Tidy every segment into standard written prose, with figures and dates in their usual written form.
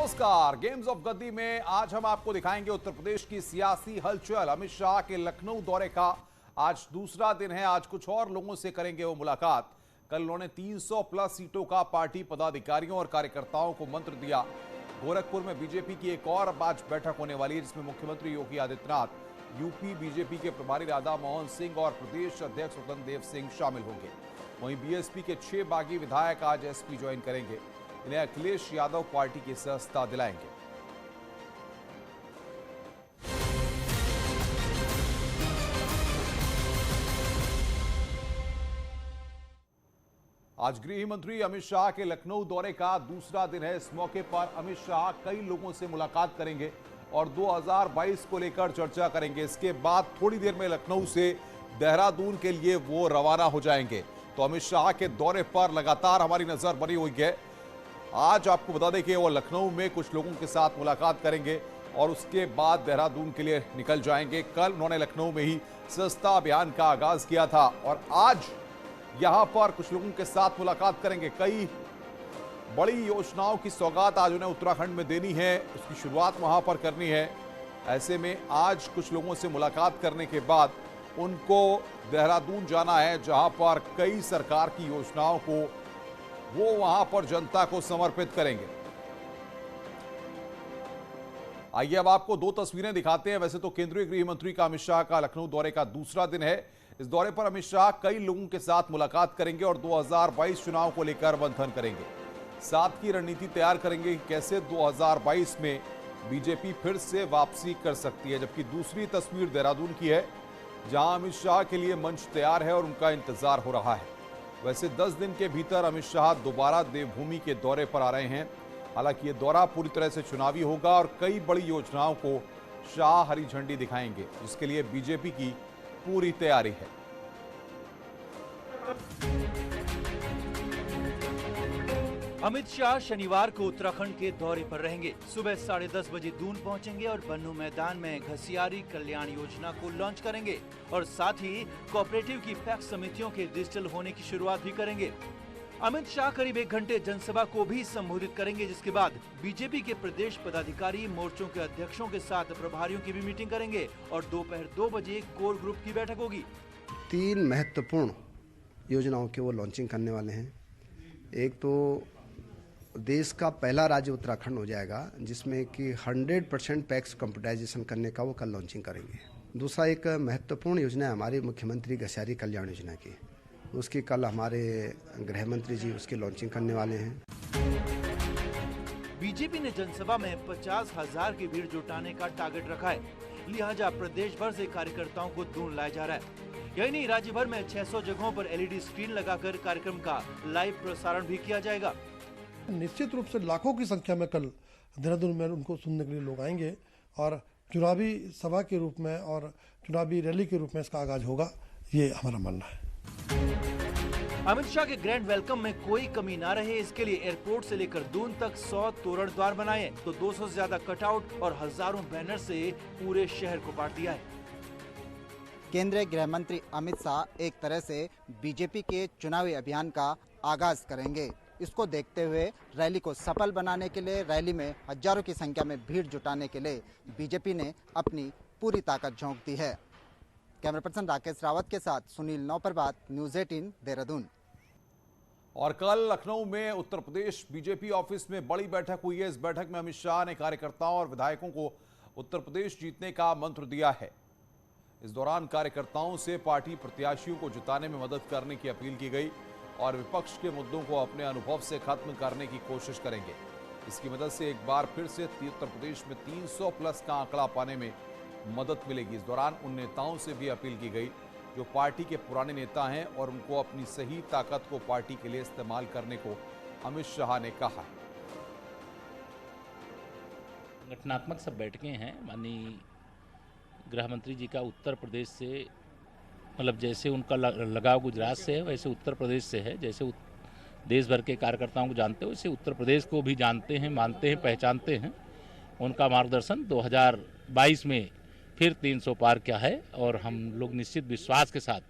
नमस्कार। Games of गद्दी में आज हम आपको दिखाएंगे उत्तर प्रदेश की सियासी हलचल। अमित शाह के लखनऊ दौरे का आज दूसरा दिन है। आज कुछ और लोगों से करेंगे वो मुलाकात। कल उन्होंने 300 प्लस सीटों का पार्टी पदाधिकारियों और कार्यकर्ताओं को मंत्र दिया। गोरखपुर में बीजेपी की एक और आज बैठक होने वाली है, जिसमें मुख्यमंत्री योगी आदित्यनाथ, यूपी बीजेपी के प्रभारी राधा मोहन सिंह और प्रदेश अध्यक्ष स्वतंत्र देव सिंह शामिल होंगे। वहीं बीएसपी के 6 बागी विधायक आज एसपी ज्वाइन करेंगे। इन्हें अखिलेश यादव पार्टी की सदस्यता दिलाएंगे। आज गृह मंत्री अमित शाह के लखनऊ दौरे का दूसरा दिन है। इस मौके पर अमित शाह कई लोगों से मुलाकात करेंगे और 2022 को लेकर चर्चा करेंगे। इसके बाद थोड़ी देर में लखनऊ से देहरादून के लिए वो रवाना हो जाएंगे। तो अमित शाह के दौरे पर लगातार हमारी नजर बनी हुई है। आज आपको बता दें कि वो लखनऊ में कुछ लोगों के साथ मुलाकात करेंगे और उसके बाद देहरादून के लिए निकल जाएंगे। कल उन्होंने लखनऊ में ही सस्ता अभियान का आगाज किया था और आज यहां पर कुछ लोगों के साथ मुलाकात करेंगे। कई बड़ी योजनाओं की सौगात आज उन्हें उत्तराखंड में देनी है, उसकी शुरुआत वहां पर करनी है। ऐसे में आज कुछ लोगों से मुलाकात करने के बाद उनको देहरादून जाना है, जहां पर कई सरकार की योजनाओं को वो वहां पर जनता को समर्पित करेंगे। आइए अब आपको दो तस्वीरें दिखाते हैं। वैसे तो केंद्रीय गृह मंत्री का अमित शाह का लखनऊ दौरे का दूसरा दिन है। इस दौरे पर अमित शाह कई लोगों के साथ मुलाकात करेंगे और 2022 चुनाव को लेकर मंथन करेंगे। साथ की रणनीति तैयार करेंगे कि कैसे 2022 में बीजेपी फिर से वापसी कर सकती है। जबकि दूसरी तस्वीर देहरादून की है, जहां अमित शाह के लिए मंच तैयार है और उनका इंतजार हो रहा है। वैसे 10 दिन के भीतर अमित शाह दोबारा देवभूमि के दौरे पर आ रहे हैं। हालांकि ये दौरा पूरी तरह से चुनावी होगा और कई बड़ी योजनाओं को शाह हरी झंडी दिखाएंगे, जिसके लिए बीजेपी की पूरी तैयारी है। अमित शाह शनिवार को उत्तराखंड के दौरे पर रहेंगे। सुबह 10:30 बजे दून पहुंचेंगे और बन्नू मैदान में घसियारी कल्याण योजना को लॉन्च करेंगे और साथ ही कोऑपरेटिव की पैक्स समितियों के डिजिटल होने की शुरुआत भी करेंगे। अमित शाह करीब 1 घंटे जनसभा को भी संबोधित करेंगे, जिसके बाद बीजेपी के प्रदेश पदाधिकारी, मोर्चों के अध्यक्षों के साथ प्रभारियों की भी मीटिंग करेंगे और दोपहर 2 बजे कोर ग्रुप की बैठक होगी। 3 महत्वपूर्ण योजनाओं के वो लॉन्चिंग करने वाले हैं। एक तो देश का पहला राज्य उत्तराखंड हो जाएगा, जिसमें कि 100% पैक्स कंप्यूटराइजेशन करने का वो कल लॉन्चिंग करेंगे। दूसरा एक महत्वपूर्ण योजना है हमारी मुख्यमंत्री घसियारी कल्याण योजना की, उसकी कल हमारे गृह मंत्री जी उसकी लॉन्चिंग करने वाले हैं। बीजेपी ने जनसभा में 50,000 की भीड़ जुटाने का टारगेट रखा है, लिहाजा प्रदेश भर से कार्यकर्ताओं को दून लाया जा रहा है। यही नहीं, राज्य भर में 600 जगहों पर LED स्क्रीन लगाकर कार्यक्रम का लाइव प्रसारण भी किया जाएगा। निश्चित रूप से लाखों की संख्या में कल देहरादून में उनको सुनने के लिए लोग आएंगे और चुनावी सभा के रूप में और चुनावी रैली के रूप में इसका आगाज होगा, ये हमारा मानना है। अमित शाह के ग्रैंड वेलकम में कोई कमी ना रहे, इसके लिए एयरपोर्ट से लेकर दून तक 100 तोरण द्वार बनाए तो 200 से ज्यादा कटआउट और हजारों बैनर से पूरे शहर को बांट दिया है। केंद्रीय गृह मंत्री अमित शाह एक तरह से बीजेपी के चुनावी अभियान का आगाज करेंगे। इसको देखते हुए रैली को सफल बनाने के लिए, रैली में हजारों की संख्या में भीड़ जुटाने के लिए बीजेपी ने अपनी पूरी ताकत झोंक दी है। कैमरा पर्सन राकेश रावत के साथ सुनील नौपरबात, न्यूज़ 18 देहरादून। और कल लखनऊ में उत्तर प्रदेश बीजेपी ऑफिस में बड़ी बैठक हुई है। इस बैठक में अमित शाह ने कार्यकर्ताओं और विधायकों को उत्तर प्रदेश जीतने का मंत्र दिया है। इस दौरान कार्यकर्ताओं से पार्टी प्रत्याशियों को जिताने में मदद करने की अपील की गई और विपक्ष के मुद्दों को अपने अनुभव से खत्म करने की कोशिश करेंगे। इसकी मदद से एक बार फिर से उत्तर प्रदेश में 300 प्लस का आंकड़ा पाने में मदद मिलेगी। इस दौरान उन नेताओं से भी अपील की गई जो पार्टी के पुराने नेता हैं और उनको अपनी सही ताकत को पार्टी के लिए इस्तेमाल करने को अमित शाह ने कहा है। संगठनात्मक सब बैठकें हैं। माननीय गृह मंत्री जी का उत्तर प्रदेश से, मतलब जैसे उनका लगाव गुजरात से है वैसे उत्तर प्रदेश से है। जैसे देश भर के कार्यकर्ताओं को जानते हो वैसे उत्तर प्रदेश को भी जानते हैं, मानते हैं, पहचानते हैं। उनका मार्गदर्शन 2022 में फिर 300 पार क्या है और हम लोग निश्चित विश्वास के साथ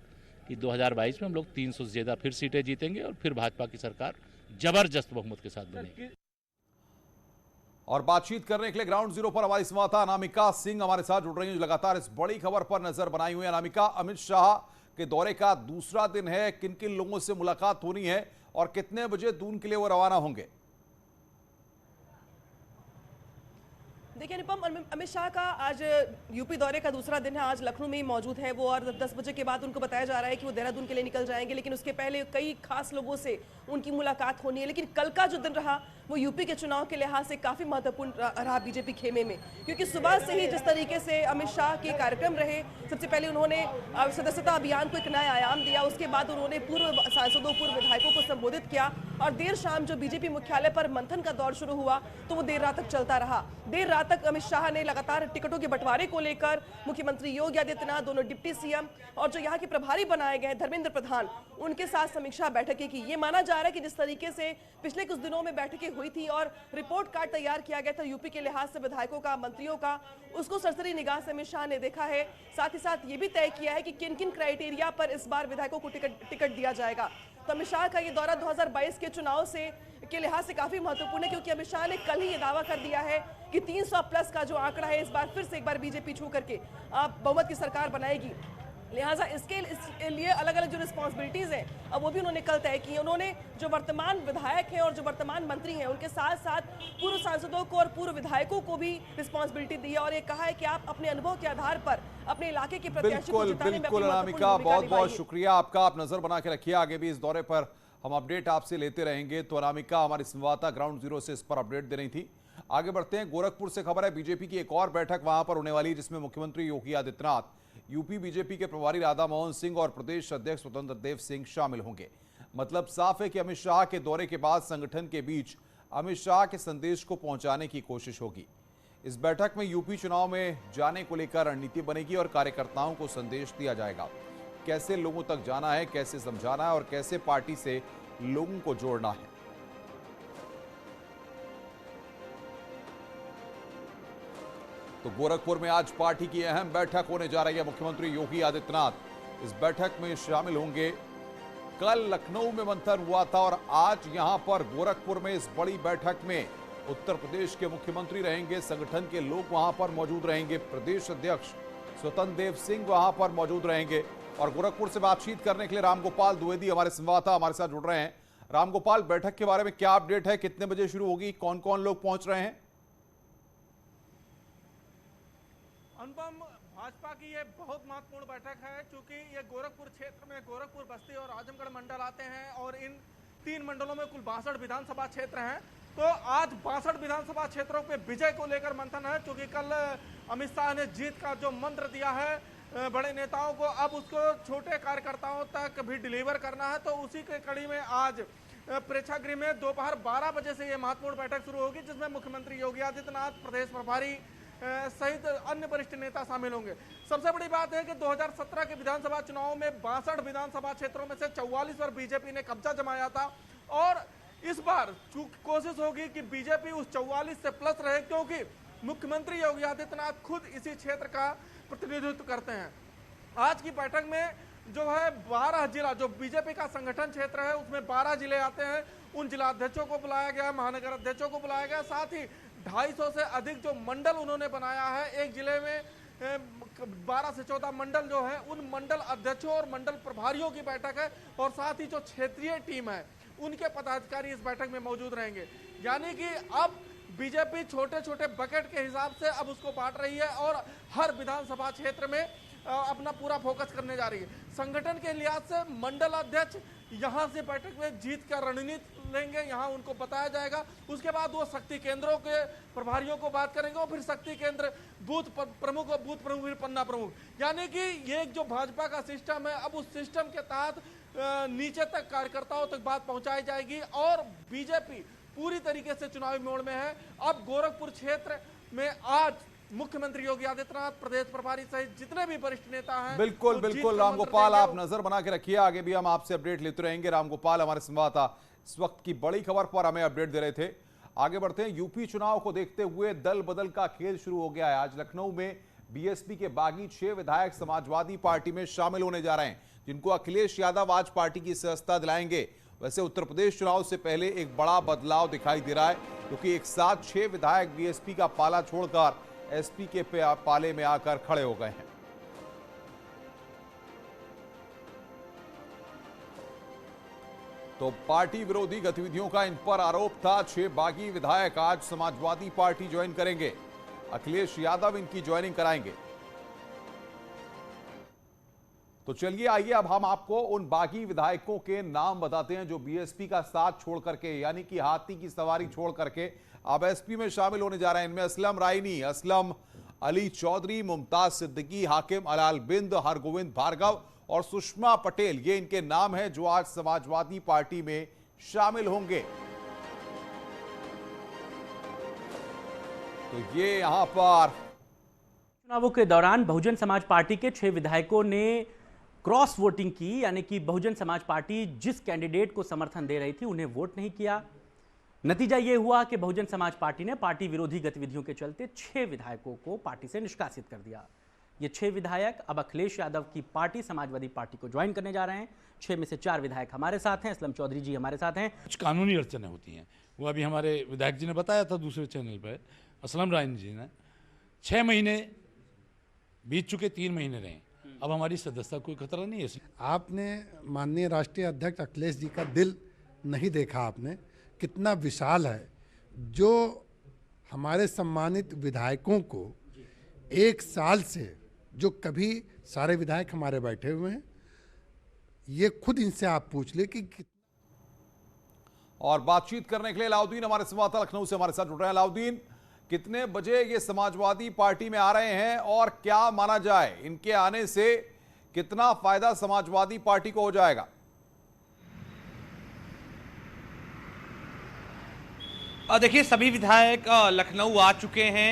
कि 2022 में हम लोग 300 से ज़्यादा फिर सीटें जीतेंगे और फिर भाजपा की सरकार जबरदस्त बहुमत के साथ बनेगी। और बातचीत करने के लिए ग्राउंड जीरो पर हमारी संवाददाता अनामिका सिंह हमारे साथ जुड़ रही है, जो लगातार इस बड़ी खबर पर नजर बनाई हुई है। अनामिका, अमित शाह के दौरे का दूसरा दिन है, किन किन लोगों से मुलाकात होनी है और कितने बजे दून के लिए वो रवाना होंगे? देखिए अनुपम, अमित शाह का आज यूपी दौरे का दूसरा दिन है। आज लखनऊ में ही मौजूद है वो, और 10 बजे के बाद उनको बताया जा रहा है कि वो देहरादून के लिए निकल जाएंगे, लेकिन उसके पहले कई खास लोगों से उनकी मुलाकात होनी है। लेकिन कल का जो दिन रहा वो यूपी के चुनाव के लिहाज से काफ़ी महत्वपूर्ण रहा बीजेपी खेमे में, क्योंकि सुबह से ही जिस तरीके से अमित शाह के कार्यक्रम रहे, सबसे पहले उन्होंने सदस्यता अभियान को एक नया आयाम दिया, उसके बाद उन्होंने पूर्व सांसदों पूर्व विधायकों को संबोधित किया, और देर शाम जो बीजेपी मुख्यालय पर मंथन का दौर शुरू हुआ तो वो देर रात तक चलता रहा। देर रात तक अमित शाह ने लगातार टिकटों के बंटवारे को लेकर मुख्यमंत्री योगी आदित्यनाथ, दोनों डिप्टी सीएम और जो यहाँ के प्रभारी बनाए गए धर्मेंद्र प्रधान, उनके साथ समीक्षा बैठकें की। ये माना जा रहा है कि जिस तरीके से पिछले कुछ दिनों में बैठकें हुई थी और रिपोर्ट कार्ड तैयार किया गया था यूपी के लिहाज से विधायकों का, मंत्रियों का, उसको सरसरी निगाह से अमित शाह ने देखा है। साथ ही साथ ये भी तय किया है कि किन किन क्राइटेरिया पर इस बार विधायकों को टिकट दिया जाएगा। तो अमित शाह का ये दौरा 2022 के चुनाव से के लिहाज से काफी महत्वपूर्ण है, क्योंकि अमित शाह ने कल ही ये दावा कर दिया है कि 300 प्लस का जो आंकड़ा है, इस बार फिर से एक बार बीजेपी छू करके बहुमत की सरकार बनाएगी। लिहाजा इसके लिए अलग अलग जो रिस्पॉन्सिबिलिटीज हैं अब वो भी उन्होंने कल तय की। उन्होंने जो वर्तमान विधायक हैं और जो वर्तमान मंत्री हैं उनके साथ साथ पूर्व सांसदों को और पूर्व विधायकों को भी रिस्पॉन्सिबिलिटी दी है, और ये कहा है कि आप अपने अनुभव के आधार पर अपने इलाके के प्रत्याशी को जिताने में अपनी अनामिका, बहुत बहुत शुक्रिया आपका। आप नजर बना के रखिए, आगे भी इस दौरे पर हम अपडेट आपसे लेते रहेंगे। तो अनामिका हमारी संवाददाता ग्राउंड जीरो से इस पर अपडेट दे रही थी। आगे बढ़ते हैं, गोरखपुर से खबर है बीजेपी की एक और बैठक वहां पर होने वाली है, जिसमें मुख्यमंत्री योगी आदित्यनाथ, यूपी बीजेपी के प्रभारी राधा मोहन सिंह और प्रदेश अध्यक्ष स्वतंत्र देव सिंह शामिल होंगे। मतलब साफ है कि अमित शाह के दौरे के बाद संगठन के बीच अमित शाह के संदेश को पहुंचाने की कोशिश होगी। इस बैठक में यूपी चुनाव में जाने को लेकर रणनीति बनेगी और कार्यकर्ताओं को संदेश दिया जाएगा, कैसे लोगों तक जाना है, कैसे समझाना है और कैसे पार्टी से लोगों को जोड़ना है। तो गोरखपुर में आज पार्टी की अहम बैठक होने जा रही है। मुख्यमंत्री योगी आदित्यनाथ इस बैठक में शामिल होंगे। कल लखनऊ में मंथन हुआ था और आज यहां पर गोरखपुर में इस बड़ी बैठक में उत्तर प्रदेश के मुख्यमंत्री रहेंगे, संगठन के लोग वहां पर मौजूद रहेंगे, प्रदेश अध्यक्ष स्वतंत्र देव सिंह वहां पर मौजूद रहेंगे। और गोरखपुर से बातचीत करने के लिए रामगोपाल द्विवेदी हमारे संवाददाता हमारे साथ जुड़ रहे हैं। रामगोपाल, बैठक के बारे में क्या अपडेट है, कितने बजे शुरू होगी, कौन कौन लोग पहुंच रहे हैं? अनुपम, भाजपा की ये बहुत महत्वपूर्ण बैठक है, क्योंकि ये गोरखपुर क्षेत्र में गोरखपुर, बस्ती और आजमगढ़ मंडल आते हैं और इन 3 मंडलों में कुल 62 विधानसभा क्षेत्र हैं। तो आज 62 विधानसभा क्षेत्रों पे विजय को लेकर मंथन है, क्योंकि कल अमित शाह ने जीत का जो मंत्र दिया है बड़े नेताओं को, अब उसको छोटे कार्यकर्ताओं तक भी डिलीवर करना है। तो उसी के कड़ी में आज प्रेक्षागृह में दोपहर 12 बजे से ये महत्वपूर्ण बैठक शुरू होगी, जिसमें मुख्यमंत्री योगी आदित्यनाथ, प्रदेश प्रभारी सहित अन्य वरिष्ठ नेता शामिल होंगे। सबसे बड़ी बात है कि 2017 के विधानसभा चुनाव में 62 विधानसभा क्षेत्रों में से 44 पर बीजेपी ने कब्जा जमाया था, और इस बार कोशिश होगी कि बीजेपी उस 44 से प्लस रहे, क्योंकि मुख्यमंत्री योगी आदित्यनाथ खुद इसी क्षेत्र का प्रतिनिधित्व करते हैं। आज की बैठक में जो है 12 जिला, जो बीजेपी का संगठन क्षेत्र है उसमें 12 जिले आते हैं, उन जिलाध्यक्षों को बुलाया गया, महानगर अध्यक्षों को बुलाया गया, साथ ही 250 से अधिक जो मंडल उन्होंने बनाया है, एक जिले में 12 से 14 मंडल जो है, उन मंडल अध्यक्षों और मंडल प्रभारियों की बैठक है, और साथ ही जो क्षेत्रीय टीम है उनके पदाधिकारी इस बैठक में मौजूद रहेंगे। यानी कि अब बीजेपी छोटे छोटे बकेट के हिसाब से अब उसको बांट रही है और हर विधानसभा क्षेत्र में अपना पूरा फोकस करने जा रही है। संगठन के लिहाज से मंडल अध्यक्ष यहाँ से बैठक में जीत का रणनीति लेंगे, यहाँ उनको बताया जाएगा। उसके बाद वो शक्ति केंद्रों के प्रभारियों को बात करेंगे और फिर शक्ति केंद्र बूथ प्रमुख और बूथ प्रमुख, फिर पन्ना प्रमुख। यानी कि ये जो भाजपा का सिस्टम है, अब उस सिस्टम के तहत नीचे तक कार्यकर्ताओं तक बात पहुंचाई जाएगी और बीजेपी पूरी तरीके से चुनावी मोड़ में है। अब गोरखपुर क्षेत्र में आज मुख्यमंत्री योगी आदित्यनाथ, प्रदेश प्रभारी सहित जितने भी वरिष्ठ नेता हैं, बिल्कुल बिल्कुल रामगोपाल, आप नजर बना के रखिए, आगे भी हम आपसे अपडेट लेते रहेंगे। रामगोपाल हमारे संवाददाता इस वक्त की बड़ी खबर पर हमें अपडेट दे रहे थे। आगे बढ़ते हैं, यूपी चुनाव को देखते हुए दल बदल का खेल शुरू हो गया है। आज लखनऊ में बीएसपी के बागी 6 विधायक समाजवादी पार्टी में शामिल होने जा रहे हैं, जिनको अखिलेश यादव आज पार्टी की सदस्यता दिलाएंगे। वैसे उत्तर प्रदेश चुनाव से पहले एक बड़ा बदलाव दिखाई दे रहा है। क्योंकि एक साथ 6 विधायक बीएसपी का पाला छोड़कर एसपी के पाले में आकर खड़े हो गए हैं। तो पार्टी विरोधी गतिविधियों का इन पर आरोप था। 6 बागी विधायक आज समाजवादी पार्टी ज्वाइन करेंगे। अखिलेश यादव इनकी ज्वाइनिंग कराएंगे। तो चलिए आइए अब हम आपको उन बागी विधायकों के नाम बताते हैं जो बीएसपी का साथ छोड़ करके, यानी कि हाथी की सवारी छोड़ करके अब एसपी में शामिल होने जा रहे हैं। इनमें असलम रायनी, असलम अली चौधरी, मुमताज सिद्दीकी, हाकिम अलाल बिंद, हरगोविंद भार्गव और सुषमा पटेल, ये इनके नाम हैं जो आज समाजवादी पार्टी में शामिल होंगे। तो ये यहां पर चुनावों के दौरान बहुजन समाज पार्टी के 6 विधायकों ने क्रॉस वोटिंग की, यानी कि बहुजन समाज पार्टी जिस कैंडिडेट को समर्थन दे रही थी उन्हें वोट नहीं किया। नतीजा यह हुआ कि बहुजन समाज पार्टी ने पार्टी विरोधी गतिविधियों के चलते 6 विधायकों को पार्टी से निष्कासित कर दिया। ये 6 विधायक अब अखिलेश यादव की पार्टी समाजवादी पार्टी को ज्वाइन करने जा रहे हैं। 6 में से 4 विधायक हमारे साथ हैं, असलम चौधरी जी हमारे साथ हैं। कुछ कानूनी अड़चनें होती हैं, वो अभी हमारे विधायक जी ने बताया था दूसरे चैनल पर, असलम रायनी जी ने। 6 महीने बीत चुके, 3 महीने रहे, अब हमारी सदस्यता कोई खतरा नहीं है। आपने माननीय राष्ट्रीय अध्यक्ष अखिलेश जी का दिल नहीं देखा, आपने कितना विशाल है, जो हमारे सम्मानित विधायकों को 1 साल से, जो कभी सारे विधायक हमारे बैठे हुए हैं, ये खुद इनसे आप पूछ ले कि और बातचीत करने के लिए अलाउद्दीन हमारे संवाददाता लखनऊ से हमारे साथ जुड़ रहे हैं। अलाउद्दीन, कितने बजे ये समाजवादी पार्टी में आ रहे हैं और क्या माना जाए इनके आने से कितना फायदा समाजवादी पार्टी को हो जाएगा? देखिए, सभी विधायक लखनऊ आ चुके हैं।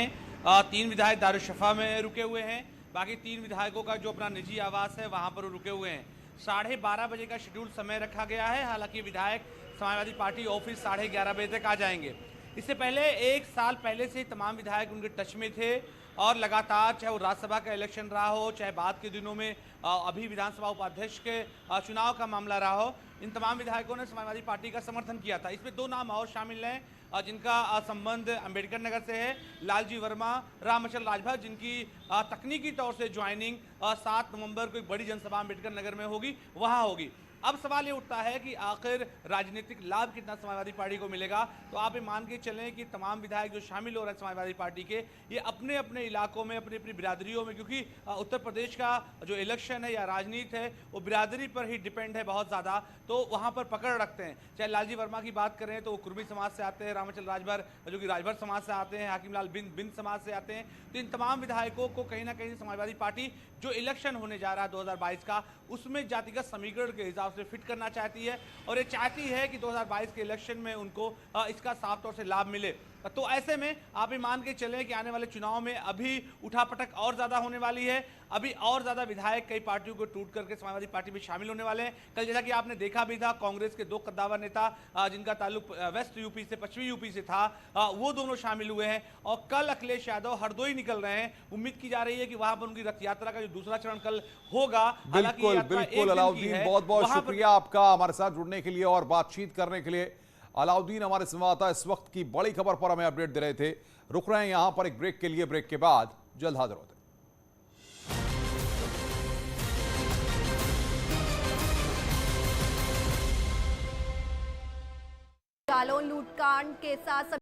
3 विधायक दारुशफा में रुके हुए हैं, बाकी 3 विधायकों का जो अपना निजी आवास है वहां पर रुके हुए हैं। 12:30 बजे का शेड्यूल समय रखा गया है। हालांकि विधायक समाजवादी पार्टी ऑफिस 11:30 बजे तक आ जाएंगे। इससे पहले 1 साल पहले से तमाम विधायक उनके टच में थे और लगातार, चाहे वो राज्यसभा का इलेक्शन रहा हो, चाहे बाद के दिनों में अभी विधानसभा उपाध्यक्ष के चुनाव का मामला रहा हो, इन तमाम विधायकों ने समाजवादी पार्टी का समर्थन किया था। इसमें 2 नाम और शामिल हैं जिनका संबंध अंबेडकर नगर से है। लालजी वर्मा, रामचंद्र राजभर, जिनकी तकनीकी तौर से ज्वाइनिंग 7 नवंबर को एक बड़ी जनसभा अंबेडकर नगर में होगी, वहां होगी। अब सवाल ये उठता है कि आखिर राजनीतिक लाभ कितना समाजवादी पार्टी को मिलेगा। तो आप ये मान के चलें कि तमाम विधायक जो शामिल हो रहे हैं समाजवादी पार्टी के, ये अपने अपने इलाकों में, अपनी अपनी बिरादरियों में, क्योंकि उत्तर प्रदेश का जो इलेक्शन है या राजनीति है वो बिरादरी पर ही डिपेंड है बहुत ज़्यादा, तो वहाँ पर पकड़ रखते हैं। चाहे लालजी वर्मा की बात करें तो वो कुर्मी समाज से आते हैं, रामचंद्र राजभर जो कि राजभर समाज से आते हैं, हाकिम लाल बिंद समाज से आते हैं। तो इन तमाम विधायकों को कहीं ना कहीं समाजवादी पार्टी जो इलेक्शन होने जा रहा है 2022 का, उसमें जातिगत समीकरण के हिसाब से फिट करना चाहती है और ये चाहती है कि 2022 के इलेक्शन में उनको इसका साफ तौर से लाभ मिले। तो ऐसे में आप ये मान के चलें कि आने वाले चुनाव में अभी उठापटक और ज्यादा होने वाली है। अभी और ज्यादा विधायक कई पार्टियों को टूट करके समाजवादी पार्टी में शामिल होने वाले हैं। कल जैसा कि आपने देखा भी था, कांग्रेस के 2 कद्दावर नेता जिनका ताल्लुक वेस्ट यूपी से, पश्चिमी यूपी से था, वो दोनों शामिल हुए हैं और कल अखिलेश यादव हरदोई निकल रहे हैं। उम्मीद की जा रही है कि वहां पर उनकी रथ यात्रा का जो दूसरा चरण कल होगा। बिल्कुल बिल्कुल अलाउद्दीन, बहुत बहुत शुक्रिया आपका हमारे साथ जुड़ने के लिए और बातचीत करने के लिए। अलाउद्दीन हमारे संवाददाता इस वक्त की बड़ी खबर पर हमें अपडेट दे रहे थे। रुक रहे हैं यहां पर एक ब्रेक के लिए, ब्रेक के बाद जल्द हाजिर होते हैं। जालौन लूटकांड के साथ